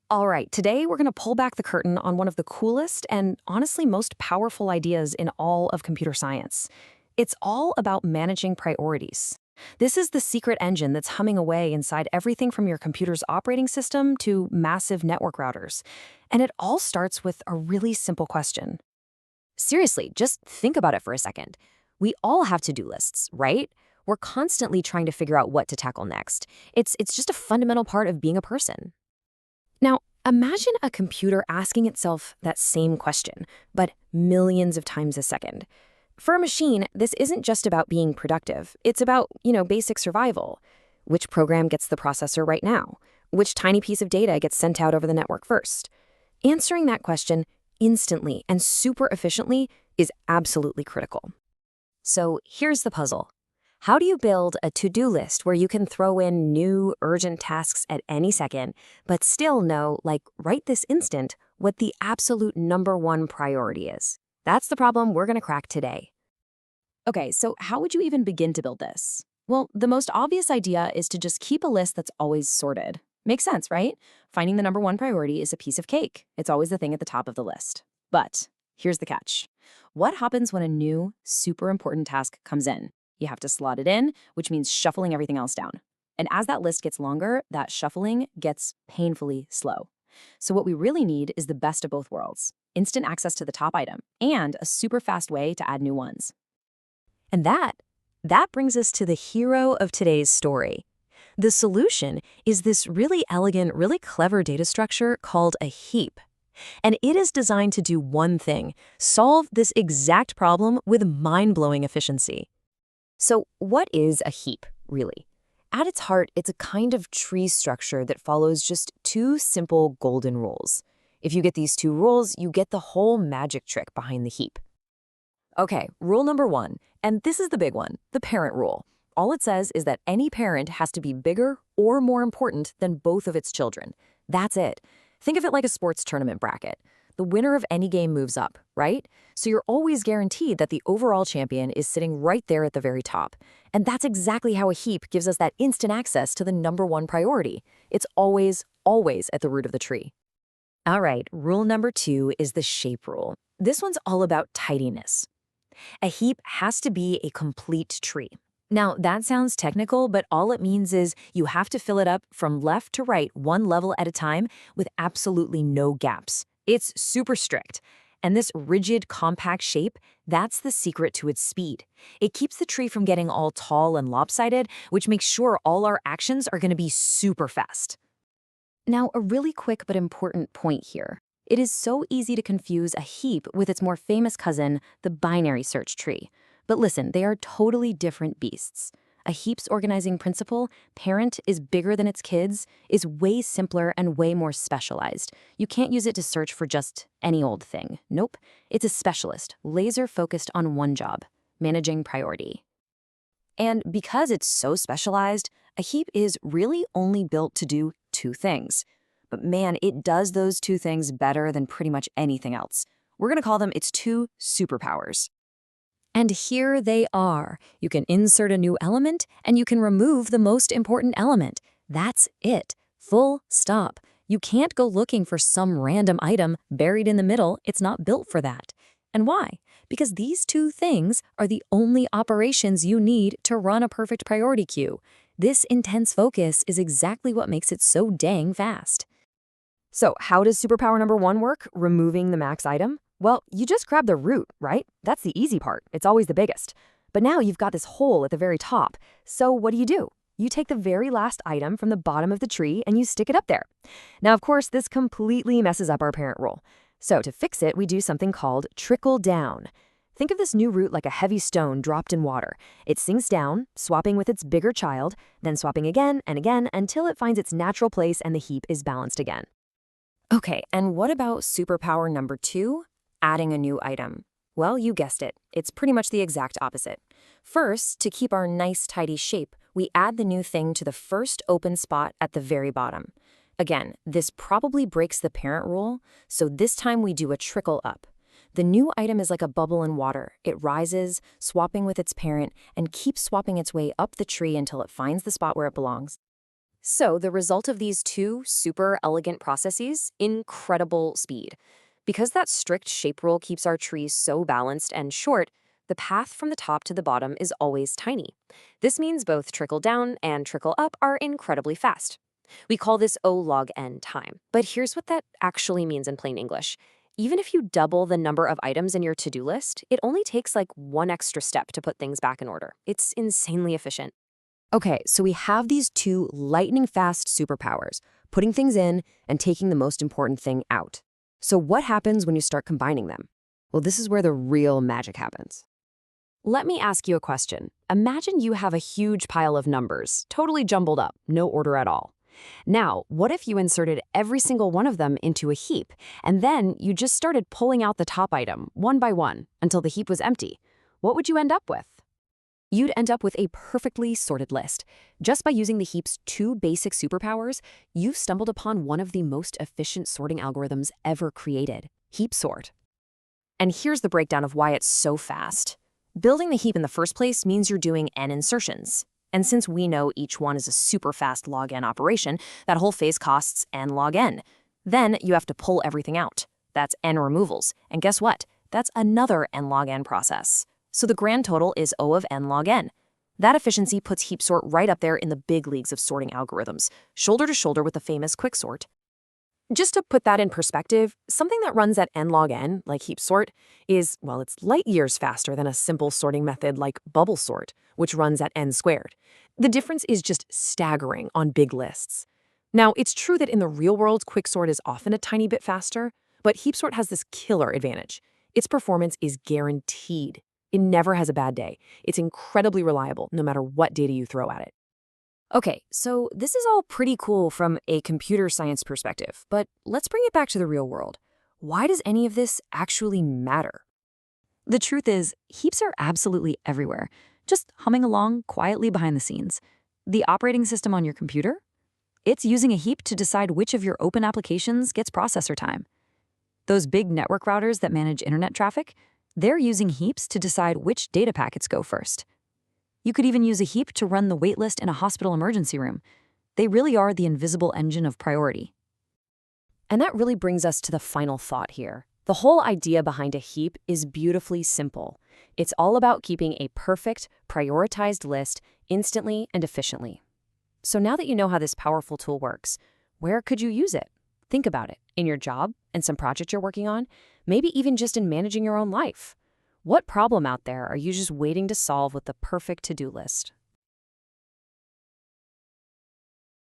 All right, today we're going to pull back the curtain on one of the coolest and honestly most powerful ideas in all of computer science. It's all about managing priorities. This is the secret engine that's humming away inside everything from your computer's operating system to massive network routers. And it all starts with a really simple question. Seriously, just think about it for a second. We all have to-do lists, right? We're constantly trying to figure out what to tackle next. It's just a fundamental part of being a person. Now, imagine a computer asking itself that same question, but millions of times a second. For a machine, this isn't just about being productive. It's about, basic survival. Which program gets the processor right now? Which tiny piece of data gets sent out over the network first? Answering that question instantly and super efficiently is absolutely critical. So here's the puzzle. How do you build a to-do list where you can throw in new, urgent tasks at any second, but still know, like right this instant, what the absolute number one priority is? That's the problem we're going to crack today. Okay, so how would you even begin to build this? Well, the most obvious idea is to just keep a list that's always sorted. Makes sense, right? Finding the number one priority is a piece of cake. It's always the thing at the top of the list. But here's the catch. What happens when a new, super important task comes in? You have to slot it in, which means shuffling everything else down. And as that list gets longer, that shuffling gets painfully slow. So what we really need is the best of both worlds: instant access to the top item and a super fast way to add new ones. And that brings us to the hero of today's story. The solution is this really elegant, really clever data structure called a heap. And it is designed to do one thing: solve this exact problem with mind-blowing efficiency. So what is a heap, really? At its heart, it's a kind of tree structure that follows just two simple golden rules. If you get these two rules, you get the whole magic trick behind the heap. Okay, rule number one, and this is the big one, the parent rule. All it says is that any parent has to be bigger or more important than both of its children. That's it. Think of it like a sports tournament bracket. The winner of any game moves up, right? So you're always guaranteed that the overall champion is sitting right there at the very top. And that's exactly how a heap gives us that instant access to the number one priority. It's always, always at the root of the tree. All right, rule number two is the shape rule. This one's all about tidiness. A heap has to be a complete tree. Now, that sounds technical, but all it means is you have to fill it up from left to right, one level at a time, with absolutely no gaps. It's super strict. And this rigid, compact shape, that's the secret to its speed. It keeps the tree from getting all tall and lopsided, which makes sure all our actions are going to be super fast. Now, a really quick but important point here. It is so easy to confuse a heap with its more famous cousin, the binary search tree. But listen, they are totally different beasts. A heap's organizing principle, parent is bigger than its kids, is way simpler and way more specialized. You can't use it to search for just any old thing. Nope. It's a specialist, laser-focused on one job: managing priority. And because it's so specialized, a heap is really only built to do two things. But man, it does those two things better than pretty much anything else. We're going to call them its two superpowers. And here they are. You can insert a new element, and you can remove the most important element. That's it. Full stop. You can't go looking for some random item buried in the middle. It's not built for that. And why? Because these two things are the only operations you need to run a perfect priority queue. This intense focus is exactly what makes it so dang fast. So how does superpower number one work, removing the max item? Well, you just grab the root, right? That's the easy part. It's always the biggest. But now you've got this hole at the very top. So what do? You take the very last item from the bottom of the tree and you stick it up there. Now, of course, this completely messes up our parent rule. So to fix it, we do something called trickle down. Think of this new root like a heavy stone dropped in water. It sinks down, swapping with its bigger child, then swapping again and again until it finds its natural place and the heap is balanced again. Okay, and what about superpower number two? Adding a new item. Well, you guessed it. It's pretty much the exact opposite. First, to keep our nice, tidy shape, we add the new thing to the first open spot at the very bottom. Again, this probably breaks the parent rule, so this time we do a trickle up. The new item is like a bubble in water. It rises, swapping with its parent, and keeps swapping its way up the tree until it finds the spot where it belongs. So the result of these two super elegant processes, incredible speed. Because that strict shape rule keeps our trees so balanced and short, the path from the top to the bottom is always tiny. This means both trickle down and trickle up are incredibly fast. We call this O log n time. But here's what that actually means in plain English. Even if you double the number of items in your to-do list, it only takes like one extra step to put things back in order. It's insanely efficient. Okay, so we have these two lightning-fast superpowers, putting things in and taking the most important thing out. So what happens when you start combining them? Well, this is where the real magic happens. Let me ask you a question. Imagine you have a huge pile of numbers, totally jumbled up, no order at all. Now, what if you inserted every single one of them into a heap, and then you just started pulling out the top item, one by one, until the heap was empty? What would you end up with? You'd end up with a perfectly sorted list. Just by using the heap's two basic superpowers, you've stumbled upon one of the most efficient sorting algorithms ever created, heap sort. And here's the breakdown of why it's so fast. Building the heap in the first place means you're doing n insertions. And since we know each one is a super fast log n operation, that whole phase costs n log n. Then you have to pull everything out. That's n removals. And guess what? That's another n log n process. So the grand total is O of n log n. That efficiency puts heap sort right up there in the big leagues of sorting algorithms, shoulder to shoulder with the famous quicksort. Just to put that in perspective, something that runs at n log n, like heap sort, is, well, it's light years faster than a simple sorting method like bubble sort, which runs at n squared. The difference is just staggering on big lists. Now, it's true that in the real world, quicksort is often a tiny bit faster, but heap sort has this killer advantage. Its performance is guaranteed. It never has a bad day. It's incredibly reliable, no matter what data you throw at it. Okay, so this is all pretty cool from a computer science perspective, but let's bring it back to the real world. Why does any of this actually matter? The truth is, heaps are absolutely everywhere, just humming along quietly behind the scenes. The operating system on your computer? It's using a heap to decide which of your open applications gets processor time. Those big network routers that manage internet traffic? They're using heaps to decide which data packets go first. You could even use a heap to run the waitlist in a hospital emergency room. They really are the invisible engine of priority. And that really brings us to the final thought here. The whole idea behind a heap is beautifully simple. It's all about keeping a perfect, prioritized list instantly and efficiently. So now that you know how this powerful tool works, where could you use it? Think about it. In your job and some project you're working on, maybe even just in managing your own life. What problem out there are you just waiting to solve with the perfect to-do list?